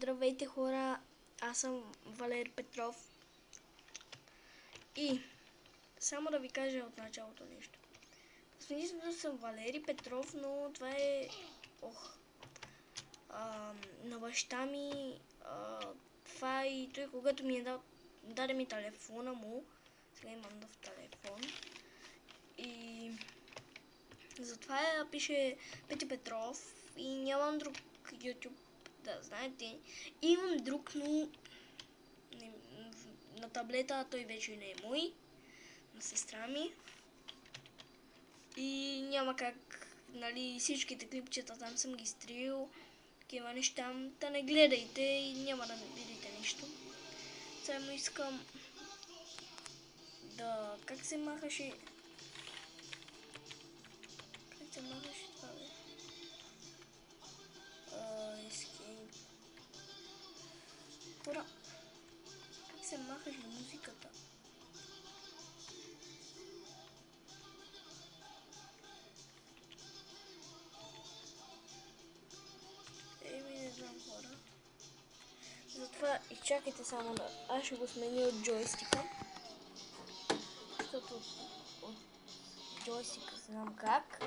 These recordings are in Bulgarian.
Здравейте хора, аз съм Валери Петров и само да ви кажа от началото нещо. Смисъл съм Валери Петров, но това е на баща ми. Това и той, когато ми даде ми телефона му, сега имам нов телефон и затова пише Пети Петров и нямам друг YouTube, да знаете. Имам друг, но на таблета той вече не е мой, на сестра ми. И няма как, нали, всичките клипчета там съм ги стрил, такива неща, да не гледайте и няма да не видите нищо. Само искам да... Как се махаше това, бе? Escape. Хора, как се махаше музиката? Не знам, хора. Затова изчакайте само да... Аз ще го сменя от джойстика. Защото от джойстика знам как.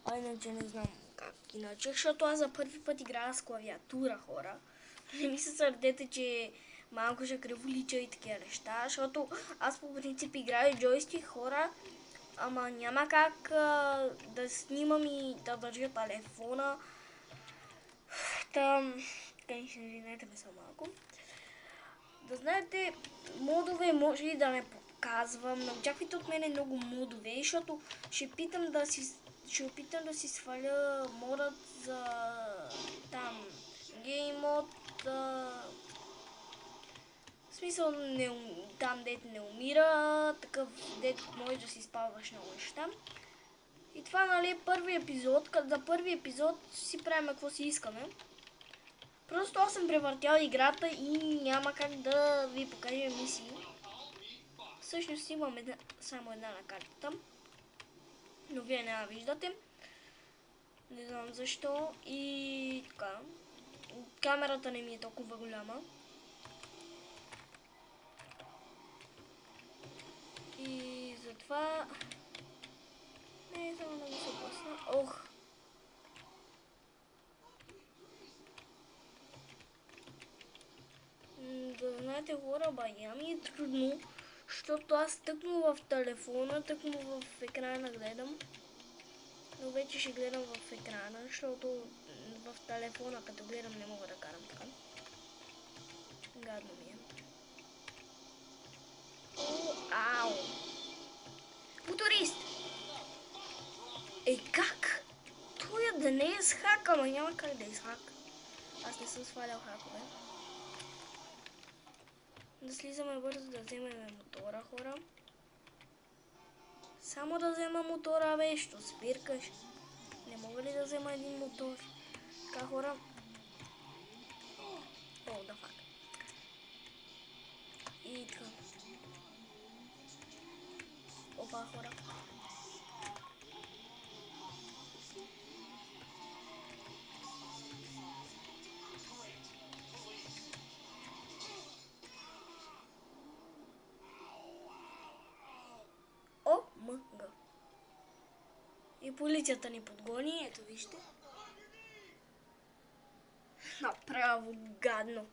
А иначе не знам как иначе. Защото аз за първи път играя с клавиатура, хора. Не ми се сърдете, че малко ще криволича и такива неща. Защото аз по принцип играя джойстик, хора. Ама няма как да снимам и да държа телефона. Извинете ме само малко. Да знаете, модове може и да не показвам. Не очаквайте от мене много модове, защото ще опитам да си сваля модът за там гейм мод. В смисъл там дето не умира, такъв дето може да си спаваш много неща. И това, нали, е първи епизод. За първи епизод си правим какво си искаме. Просто аз съм превъртял играта и няма как да ви покажа мисии. Всъщност имам само една на картата, но вие няма виждате. Не знам защо. И така. Камерата не ми е толкова голяма. И затова... Не, само да ми се опасна. Да знаете, хора, бая ми е трудно, защото аз тъкмо в телефона, тъкмо в екрана гледам. Но вече ще гледам в екрана, защото в телефона като гледам не мога да карам така. Гадно ми е. Ау! Моторист! Как? Той да не е с хак, ама няма как да е с хак. Аз не съм свалял хакове. Да слизаме бързо, да вземем мотора, хора. Само да взема мотора, бе, що спиркаш. Не мога ли да взема един мотор? Така, хора. Да фак. И така. Опа, хора. Мънга. И полицията ни подгони, ето вижте. Направо гадно.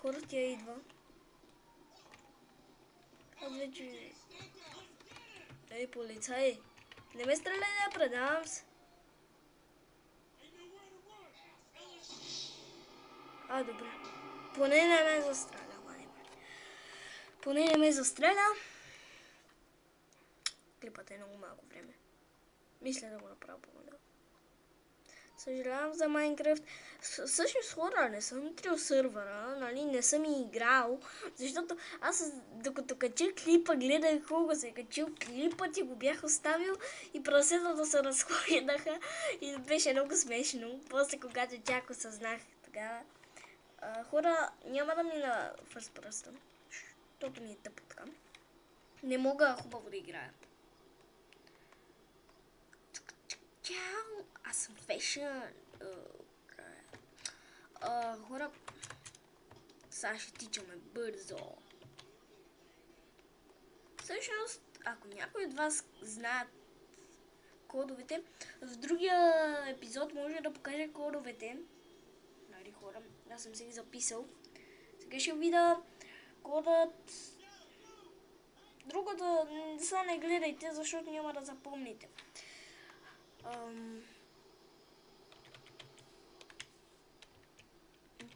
Хора, тя идва. Аз вече... Ей, полицай! Не ме стреляй, да предавам се. Добре. Поне не ме застреля, Поне не ме застреля. Клипът е много малко време. Мисля да го направя по-модел. Съжалявам за Майнкрафт. Всъщност, хора, не съм трил сървъра, нали, не съм и играл, защото аз докато качил клипа, гледах колко се е качил клипът и го бях оставил и прасетата се разхлоедаха и беше много смешно. После когато чак осъзнах тогава. Хора, няма да мина first person, защото ми е тъпо така. Не мога хубаво да играя. Чао! Аз съм фешън. Хора, сега ще тичаме бързо. Всъщност, ако някой от вас знаят кодовете, в другия епизод може да покаже кодовете. Нали, хора, аз съм си ги записал. Сега ще видя кодът. Другото са не гледайте, защото няма да запомните.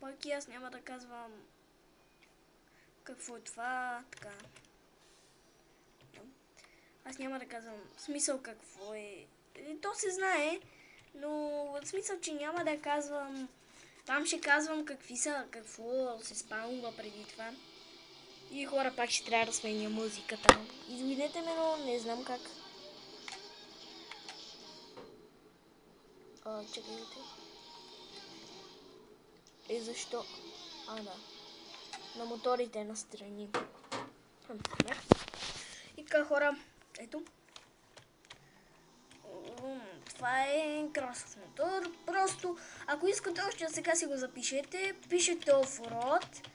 Пак и аз няма да казвам какво е това, така. Аз няма да казвам смисъл какво е. То се знае, но в смисъл, че няма да казвам. Там ще казвам какви са, какво се спамва преди това. И хора, пак ще трябва да сменя музиката. Извинете ме, но не знам как. Чакайте. Защо? Да. На моторите настрани. И така, хора, ето. Това е красив мотор. Просто, ако искате още сега си го запишете, пишете Offroad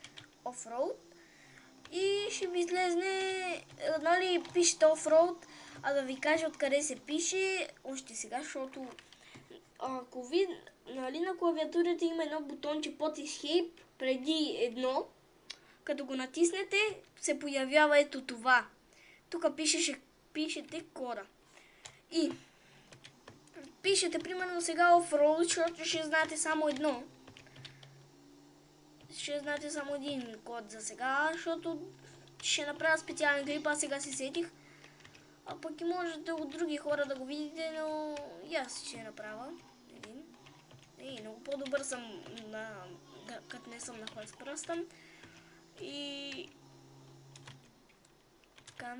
и ще ви излезне, нали, пишете Offroad, а да ви кажа откъде се пише още сега, защото ако ви, нали, на клавиатурата има едно бутонче под Escape преди едно, като го натиснете, се появява ето това. Тук пишете кода. И пишете примерно сега Offroad, защото ще знаете само едно. Ще знаете само един код за сега, защото ще направя специален клип, аз сега се сетих. А пък и можете от други хора да го видите, но и аз ще направя един. Много по-добър съм като не съм на ход с пръста. И така,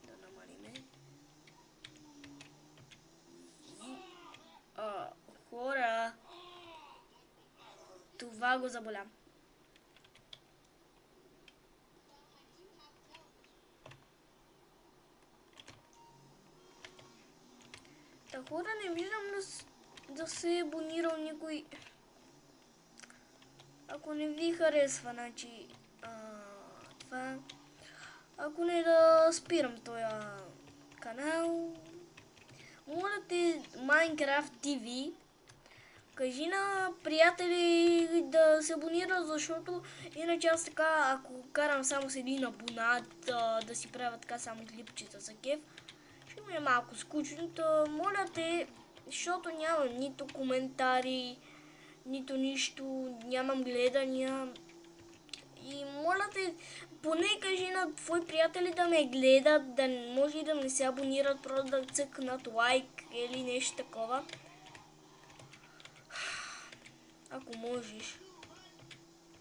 да намалиме. Хора, това го заболя. Та хора, не виждам да се е абонирал никой. Ако не ви харесва, значи това. Ако не да спирам този канал. Моля те, Minecraft TV, кажи на приятели да се абонират, защото иначе аз така, ако карам само с един абонат, да си правя така само клипчета за кеф, ще ми е малко скучно. Моля те, защото нямам нито коментари, нито нищо, нямам гледания. И моля те, поне кажи на твои приятели да ме гледат, да може и да не се абонират, просто да цъкнат лайк или нещо такова. Ако можеш.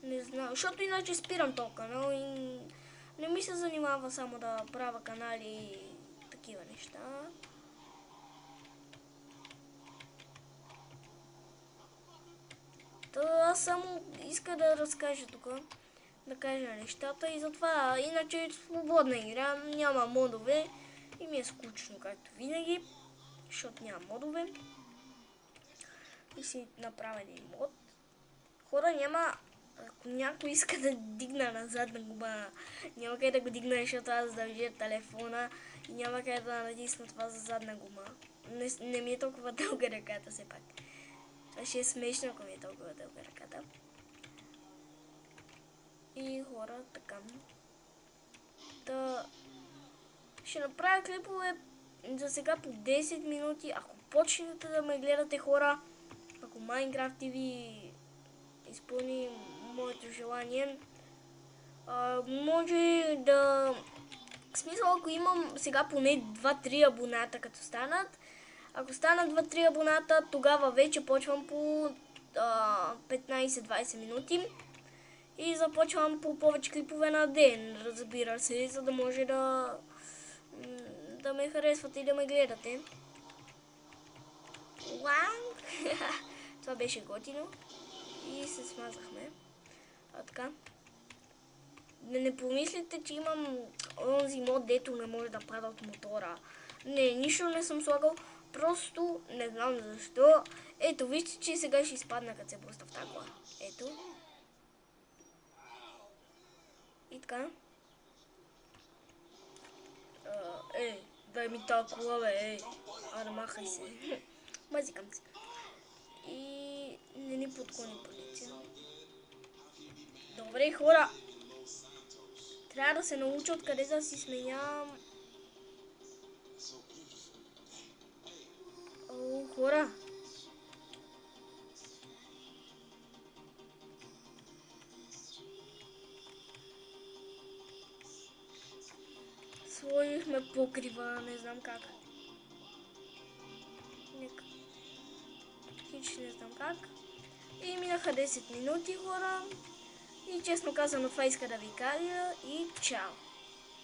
Не знам, защото иначе спирам този канал и не ми се занимава само да правя канали и такива неща. Аз само иска да разкажа тук, да кажа нещата и затова, иначе е свободна игра, няма модове и ми е скучно, както винаги, защото няма модове. И си направя един мод. Хора, няма, ако някой иска да дигна на задна губа, няма къде да го дигна, защото аз държа телефона и няма къде да натисна това за задна губа. Не ми е толкова дълга ръката все пак. Това ще е смешно, ако ми е толкова дълга ръката. И хора, така. Ще направя клипове за сега по 10 минути. Ако почнете да ме гледате, хора, ако Minecraft TV изпълни моето желание, може да... В смисъл, ако имам сега поне 2-3 абоната като станат, ако станат 2-3 абоната, тогава вече почвам по 15-20 минути и започвам по повече клипове на ден, разбира се, за да може да ме харесвате и да ме гледате. Това беше готино и се смазахме. Така. Не помислите, че имам онзи мод, дето не може да пада от мотора. Не, нищо не съм слагал. Просто не знам защо. Ето, вижте, че сега ще изпадна, като се пусна в тази кола. Ето. Така. Дай ми тази кола, бе, Аре, махай се. Базикам се. И не ни подгони полиция. Добре, хора. Трябва да се науча откъде да си сменям. О, хора. Сложихме покрива, не знам как. Хич не знам как. И минаха 10 минути, хора. И честно казано, това иска да ви кажа и чао!